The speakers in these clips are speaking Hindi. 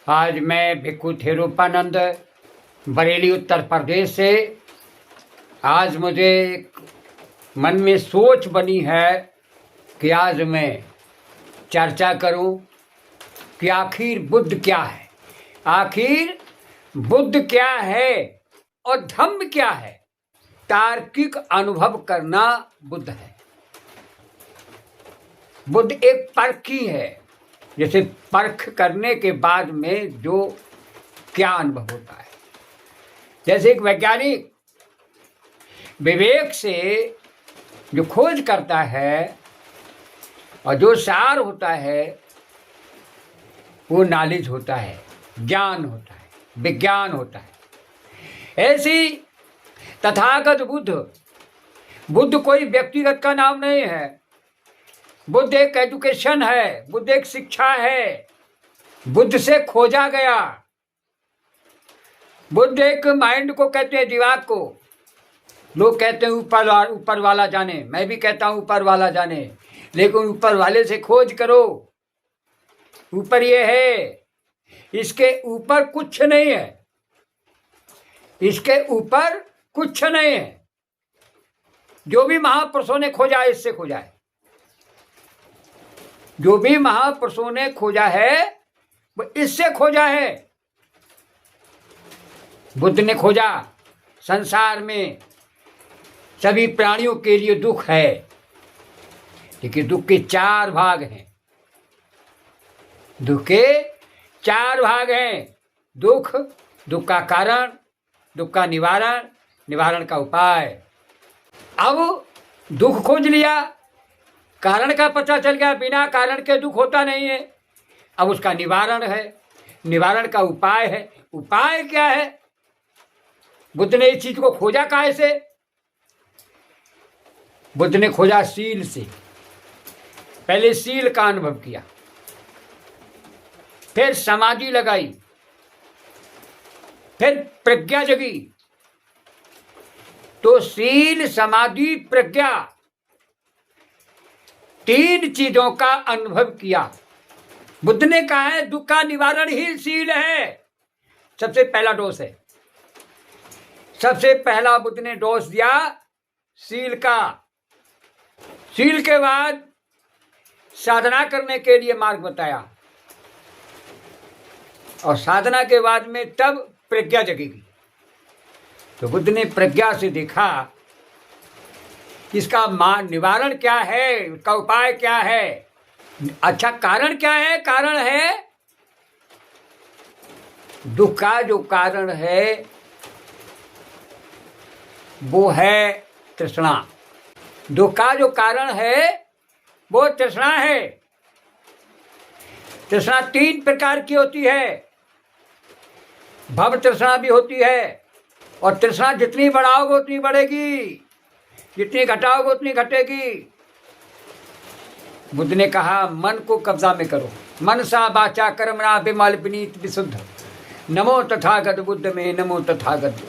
आज मैं भिक्खु थिरुपानंद बरेली उत्तर प्रदेश से। आज मुझे मन में सोच बनी है कि आज मैं चर्चा करूं कि आखिर बुद्ध क्या है, आखिर बुद्ध क्या है और धम्म क्या है। तार्किक अनुभव करना बुद्ध है। बुद्ध एक परखी है, जैसे परख करने के बाद में जो क्या अनुभव होता है। जैसे एक वैज्ञानिक विवेक से जो खोज करता है और जो सार होता है वो नॉलेज होता है, ज्ञान होता है, विज्ञान होता है। ऐसी तथागत बुद्ध कोई व्यक्तिगत का नाम नहीं है। बुद्ध एक एजुकेशन है, बुद्ध एक शिक्षा है। बुद्ध से खोजा गया। बुद्ध एक माइंड को कहते हैं, दिमाग को। लोग कहते हैं ऊपर वाला जाने, मैं भी कहता हूं ऊपर वाला जाने, लेकिन ऊपर वाले से खोज करो। ऊपर ये है, इसके ऊपर कुछ नहीं है, इसके ऊपर कुछ नहीं है। जो भी महापुरुषों ने खोजा है, इससे खोजा है। जो भी महापुरुषों ने खोजा है वो इससे खोजा है। बुद्ध ने खोजा संसार में सभी प्राणियों के लिए दुख है, लेकिन दुख के 4 भाग हैं। दुख के 4 भाग हैं। दुख, दुख का कारण, दुख का निवारण, निवारण का उपाय। अब दुख खोज लिया, कारण का पता चल गया, बिना कारण के दुख होता नहीं है। अब उसका निवारण है, निवारण का उपाय है। उपाय क्या है? बुद्ध ने इस चीज को खोजा काहे से? बुद्ध ने खोजा सील से। पहले सील का अनुभव किया, फिर समाधि लगाई, फिर प्रज्ञा जगी। तो सील, समाधि, प्रज्ञा, 3 चीजों का अनुभव किया। बुद्ध ने कहा है दुख का निवारण ही सील है। सबसे पहला डोज है। सबसे पहला बुद्ध ने डोज दिया सील का। सील के बाद साधना करने के लिए मार्ग बताया, और साधना के बाद में तब प्रज्ञा जगेगी। तो बुद्ध ने प्रज्ञा से देखा इसका निवारण क्या है, उसका उपाय क्या है। अच्छा, कारण क्या है? कारण है दुख का जो कारण है वो है तृष्णा। दुख का जो कारण है वो तृष्णा है। तृष्णा 3 प्रकार की होती है। भव तृष्णा भी होती है, और तृष्णा जितनी बढ़ाओगे उतनी बढ़ेगी, जितनी घटाओगे उतनी घटेगी। बुद्ध ने कहा मन को कब्जा में करो। मनसा वाचा कर्मणा विमल विनीत विशुद्ध। नमो तथागत बुद्ध में, नमो तथागत।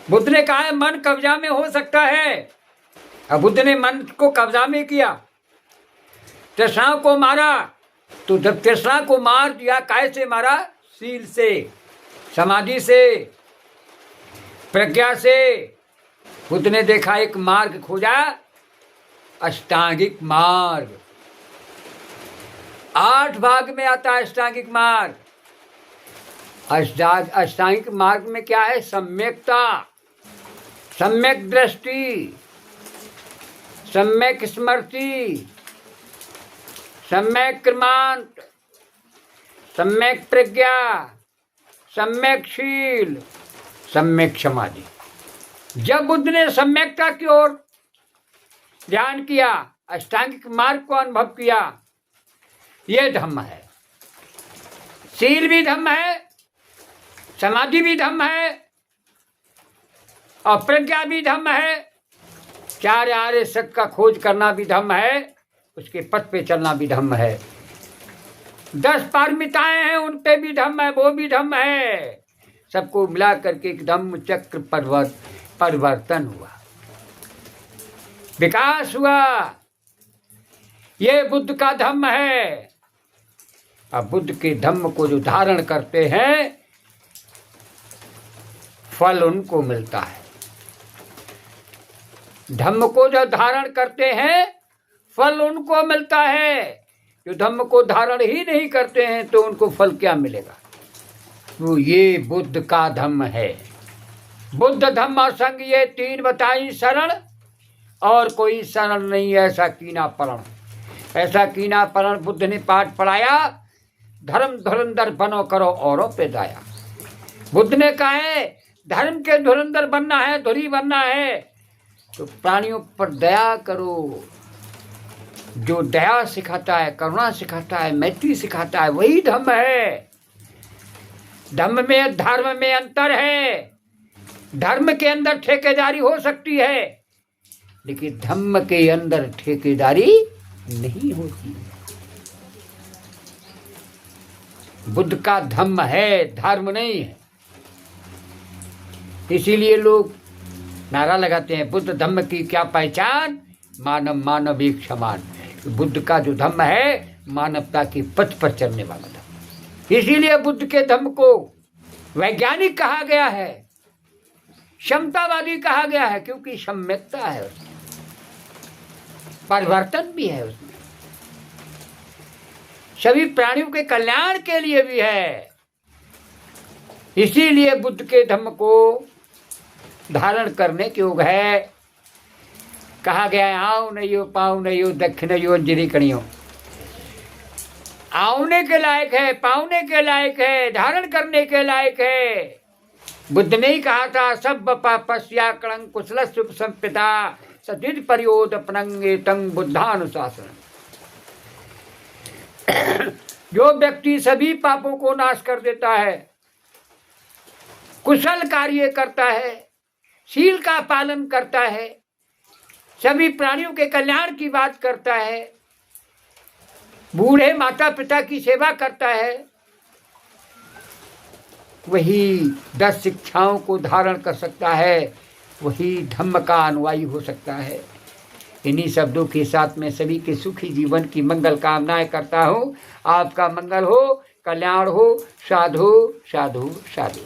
बुद्ध ने कहा है मन कब्जा में हो सकता है। अब बुद्ध ने मन को कब्जा में किया, तृष्णा को मारा। तो जब तृष्णा को मार दिया, काहे से मारा? सील से, समाधि से, प्रज्ञा से। बुद्ध ने देखा एक मार्ग खोजा, अष्टांगिक मार्ग। 8 भाग में आता है अष्टांगिक मार्ग। अष्टांगिक मार्ग में क्या है? सम्यकता, सम्यक दृष्टि, सम्यक स्मृति, सम्यक कर्मांत, सम्यक प्रज्ञा, सम्यक शील, सम्यक समाधि। जब बुद्ध ने सम्यकता की ओर ध्यान किया, अष्टांगिक मार्ग को अनुभव किया, यह धम्म है। सील भी धम्म है, समाधि भी धम्म है, और प्रज्ञा भी धम्म है। 4 आर्य सत्य का खोज करना भी धम्म है, उसके पथ पे चलना भी धम्म है। 10 पारमिताएं हैं, उन पे भी धम्म है, वो भी धम्म है। सबको मिला करके एक धम्म चक्र परिवर्तन हुआ, विकास हुआ। ये बुद्ध का धम्म है। अब बुद्ध के धम्म को जो धारण करते हैं फल उनको मिलता है। धम्म को जो धारण करते हैं फल उनको मिलता है। जो धम्म को धारण ही नहीं करते हैं तो उनको फल क्या मिलेगा? तो ये बुद्ध का धम्म है। बुद्ध धम्म और संग ये तीन बताई शरण, और कोई शरण नहीं ऐसा कीना परण। ऐसा कीना परण बुद्ध ने पाठ पढ़ाया, धर्म धुरंधर बनो करो औरों पे दाया। बुद्ध ने कहा है धर्म के धुरंधर बनना है, धुरी बनना है तो प्राणियों पर दया करो। जो दया सिखाता है, करुणा सिखाता है, मैत्री सिखाता है, वही धम्म है। धम्म में धर्म में अंतर है। धर्म के अंदर ठेकेदारी हो सकती है, लेकिन धम्म के अंदर ठेकेदारी नहीं होती। बुद्ध का धम्म है, धर्म नहीं है। इसीलिए लोग नारा लगाते हैं बुद्ध धम्म की क्या पहचान, मानव मानव एक समान। बुद्ध का जो धम्म है मानवता की पथ पर चलने वाला धम्म। इसीलिए बुद्ध के धम्म को वैज्ञानिक कहा गया है, क्षमतावादी कहा गया है, क्योंकि सम्यकता है उसमें, परिवर्तन भी है उसमें, सभी प्राणियों के कल्याण के लिए भी है। इसीलिए बुद्ध के धम्म को धारण करने के योग है। कहा गया है आओ नहीं हो, पाओ नहीं हो, दक्षिण यो अंजलि करियो। आउने के लायक है, पाउने के लायक है, धारण करने के लायक है। बुद्ध ने ही कहा था सब पापस्या कलंक कुशल शुभ संपिता सदित परियोद अपनंगे तंग बुद्धानुशासन। जो व्यक्ति सभी पापों को नाश कर देता है, कुशल कार्य करता है, शील का पालन करता है, सभी प्राणियों के कल्याण की बात करता है, बूढ़े माता पिता की सेवा करता है, वही 10 शिक्षाओं को धारण कर सकता है, वही धम्म का अनुयायी हो सकता है। इन्हीं शब्दों के साथ में सभी के सुखी जीवन की मंगल कामनाएं करता हूँ। आपका मंगल हो, कल्याण हो। साधु साधु साधु।